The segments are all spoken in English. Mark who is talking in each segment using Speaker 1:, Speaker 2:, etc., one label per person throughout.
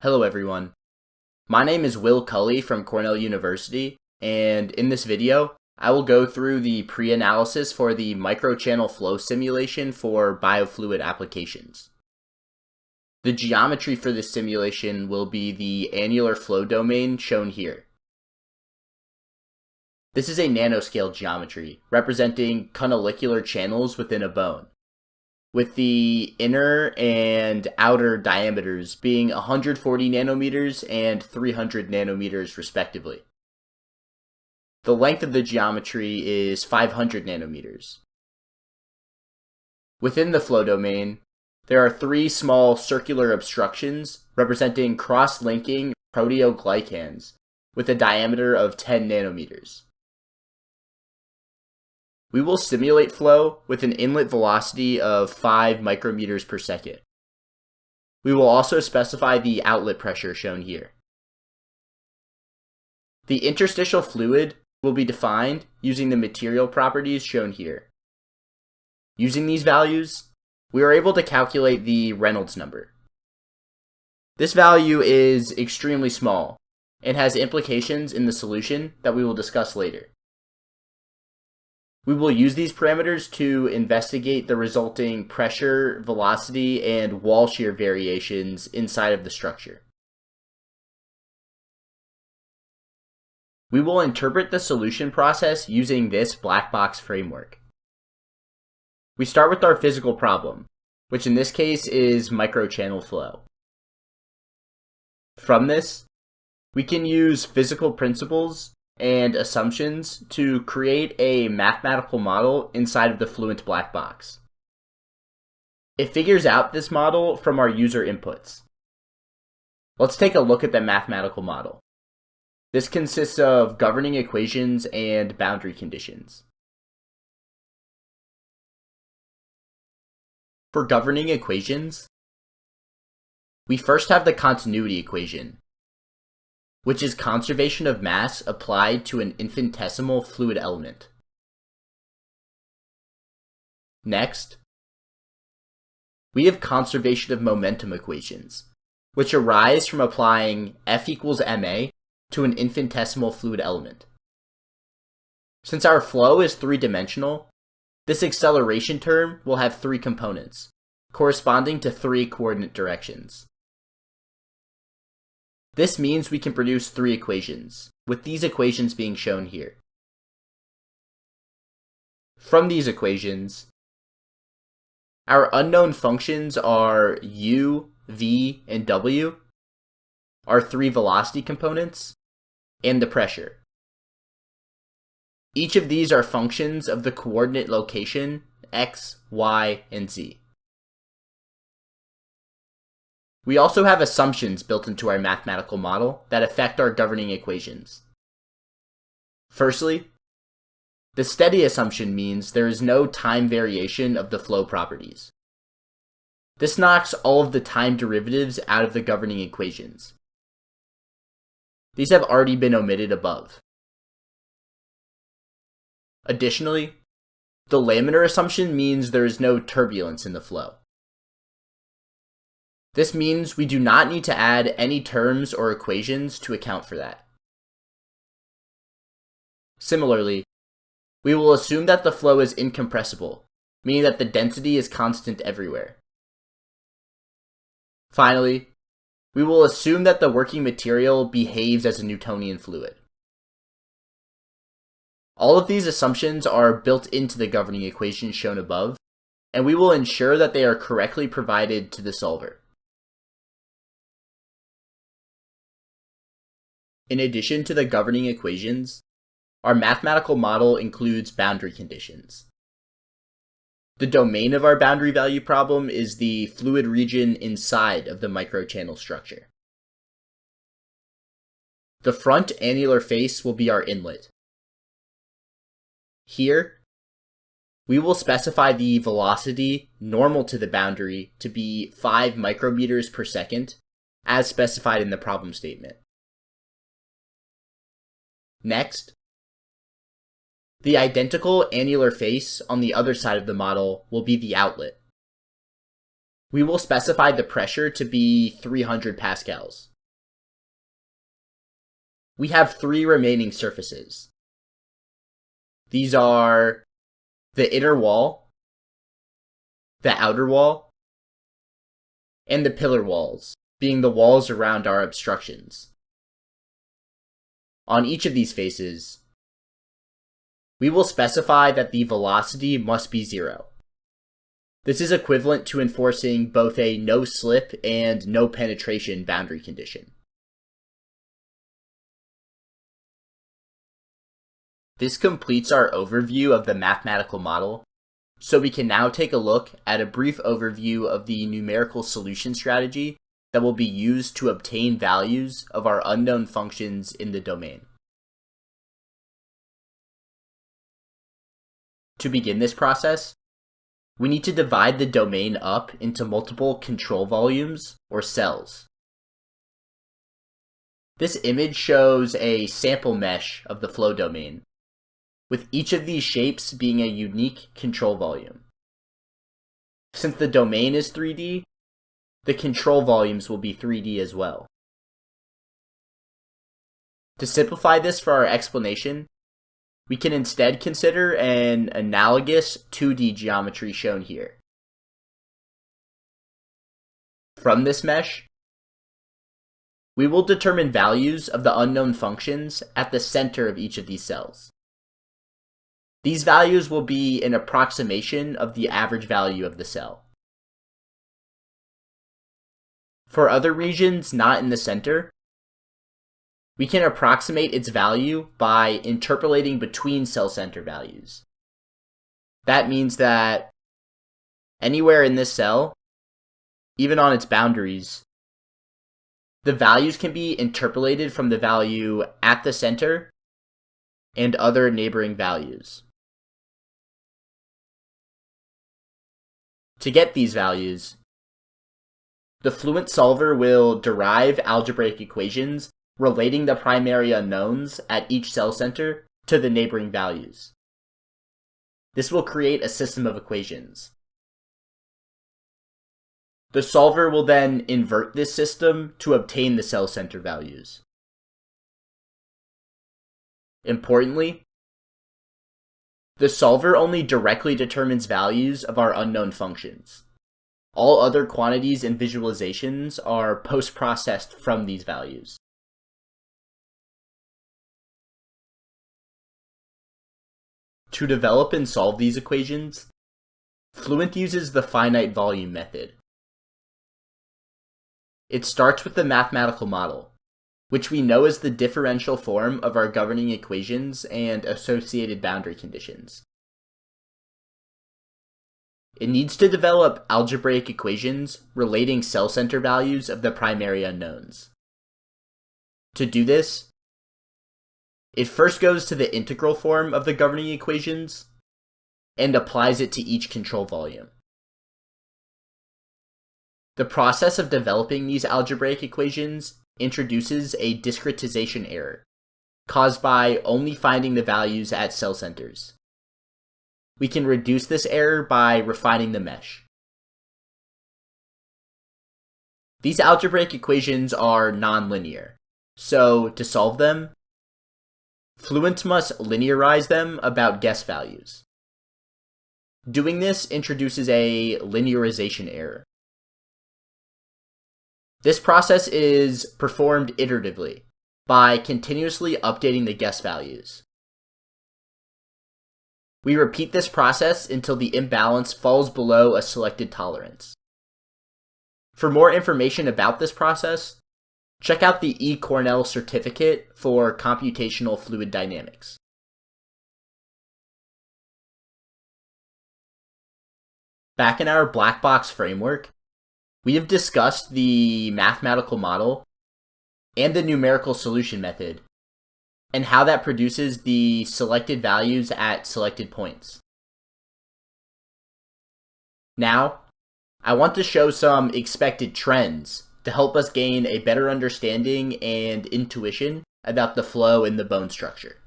Speaker 1: Hello everyone. My name is Will Cully from Cornell University, and in this video, I will go through the pre-analysis for the microchannel flow simulation for biofluid applications. The geometry for this simulation will be the annular flow domain shown here. This is a nanoscale geometry, representing canalicular channels within a bone, with the inner and outer diameters being 140 nanometers and 300 nanometers respectively. The length of the geometry is 500 nanometers. Within the flow domain, there are three small circular obstructions representing cross-linking proteoglycans with a diameter of 10 nanometers. We will simulate flow with an inlet velocity of 5 micrometers per second. We will also specify the outlet pressure shown here. The interstitial fluid will be defined using the material properties shown here. Using these values, we are able to calculate the Reynolds number. This value is extremely small and has implications in the solution that we will discuss later. We will use these parameters to investigate the resulting pressure, velocity, and wall shear variations inside of the structure. We will interpret the solution process using this black box framework. We start with our physical problem, which in this case is microchannel flow. From this, we can use physical principles and assumptions to create a mathematical model inside of the Fluent black box. It figures out this model from our user inputs. Let's take a look at the mathematical model. This consists of governing equations and boundary conditions. For governing equations, we first have the continuity equation, which is conservation of mass applied to an infinitesimal fluid element. Next, we have conservation of momentum equations, which arise from applying F equals ma to an infinitesimal fluid element. Since our flow is three-dimensional, this acceleration term will have three components, corresponding to three coordinate directions. This means we can produce three equations, with these equations being shown here. From these equations, our unknown functions are u, v, and w, our three velocity components, and the pressure. Each of these are functions of the coordinate location x, y, and z. We also have assumptions built into our mathematical model that affect our governing equations. Firstly, the steady assumption means there is no time variation of the flow properties. This knocks all of the time derivatives out of the governing equations. These have already been omitted above. Additionally, the laminar assumption means there is no turbulence in the flow. This means we do not need to add any terms or equations to account for that. Similarly, we will assume that the flow is incompressible, meaning that the density is constant everywhere. Finally, we will assume that the working material behaves as a Newtonian fluid. All of these assumptions are built into the governing equations shown above, and we will ensure that they are correctly provided to the solver. In addition to the governing equations, our mathematical model includes boundary conditions. The domain of our boundary value problem is the fluid region inside of the microchannel structure. The front annular face will be our inlet. Here, we will specify the velocity normal to the boundary to be 5 micrometers per second, as specified in the problem statement. Next, the identical annular face on the other side of the model will be the outlet. we will specify the pressure to be 300 pascals. We have 3 remaining surfaces. These are the inner wall, the outer wall, and the pillar walls, being the walls around our obstructions. On each of these faces, we will specify that the velocity must be 0. This is equivalent to enforcing both a no-slip and no-penetration boundary condition. This completes our overview of the mathematical model, so we can now take a look at a brief overview of the numerical solution strategy that will be used to obtain values of our unknown functions in the domain. To begin this process, we need to divide the domain up into multiple control volumes, or cells. This image shows a sample mesh of the flow domain, with each of these shapes being a unique control volume. Since the domain is 3D, the control volumes will be 3D as well. To simplify this for our explanation, we can instead consider an analogous 2D geometry shown here. From this mesh, we will determine values of the unknown functions at the center of each of these cells. These values will be an approximation of the average value of the cell. For other regions not in the center, we can approximate its value by interpolating between cell center values. That means that anywhere in this cell, even on its boundaries, the values can be interpolated from the value at the center and other neighboring values. To get these values, the Fluent solver will derive algebraic equations relating the primary unknowns at each cell center to the neighboring values. This will create a system of equations. The solver will then invert this system to obtain the cell center values. Importantly, the solver only directly determines values of our unknown functions. All other quantities and visualizations are post-processed from these values. To develop and solve these equations, Fluent uses the finite volume method. It starts with the mathematical model, which we know is the differential form of our governing equations and associated boundary conditions. It needs to develop algebraic equations relating cell center values of the primary unknowns. To do this, it first goes to the integral form of the governing equations and applies it to each control volume. The process of developing these algebraic equations introduces a discretization error, caused by only finding the values at cell centers. We can reduce this error by refining the mesh. These algebraic equations are nonlinear, so to solve them, Fluent must linearize them about guess values. Doing this introduces a linearization error. This process is performed iteratively by continuously updating the guess values. We repeat this process until the imbalance falls below a selected tolerance. For more information about this process, check out the E. Cornell certificate for computational fluid dynamics. Back in our black box framework, we have discussed the mathematical model and the numerical solution method, and how that produces the selected values at selected points. Now, I want to show some expected trends to help us gain a better understanding and intuition about the flow in the bone structure.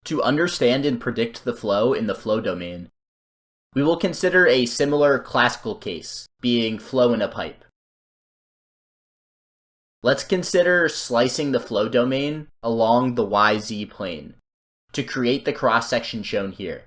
Speaker 1: To understand and predict the flow in the flow domain, We will consider a similar classical case, being flow in a pipe. Let's consider slicing the flow domain along the YZ plane to create the cross-section shown here.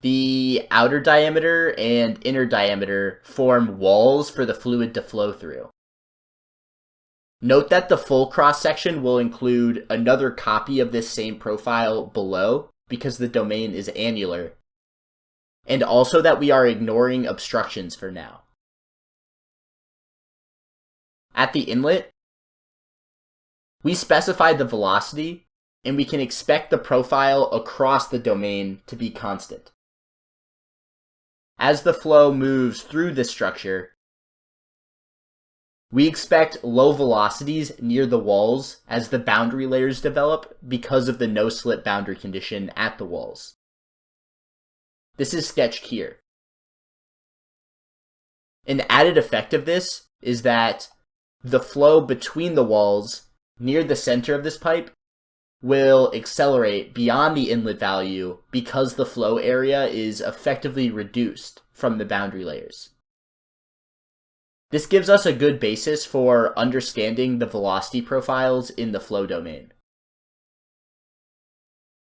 Speaker 1: The outer diameter and inner diameter form walls for the fluid to flow through. Note that the full cross-section will include another copy of this same profile below because the domain is annular, and also that we are ignoring obstructions for now. At the inlet, we specified the velocity, and we can expect the profile across the domain to be constant. As the flow moves through this structure, we expect low velocities near the walls as the boundary layers develop because of the no-slip boundary condition at the walls. This is sketched here. An added effect of this is that the flow between the walls near the center of this pipe will accelerate beyond the inlet value because the flow area is effectively reduced from the boundary layers. This gives us a good basis for understanding the velocity profiles in the flow domain.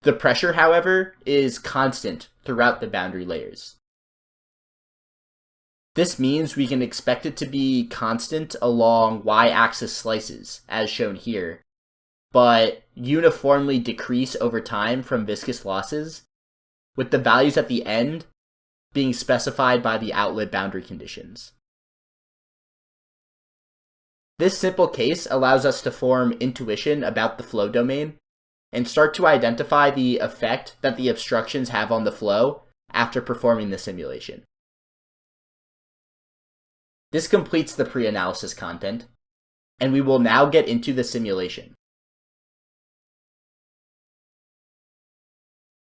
Speaker 1: The pressure, however, is constant throughout the boundary layers. This means we can expect it to be constant along y-axis slices, as shown here, but uniformly decrease over time from viscous losses, with the values at the end being specified by the outlet boundary conditions. This simple case allows us to form intuition about the flow domain and start to identify the effect that the obstructions have on the flow after performing the simulation. This completes the pre-analysis content, and we will now get into the simulation.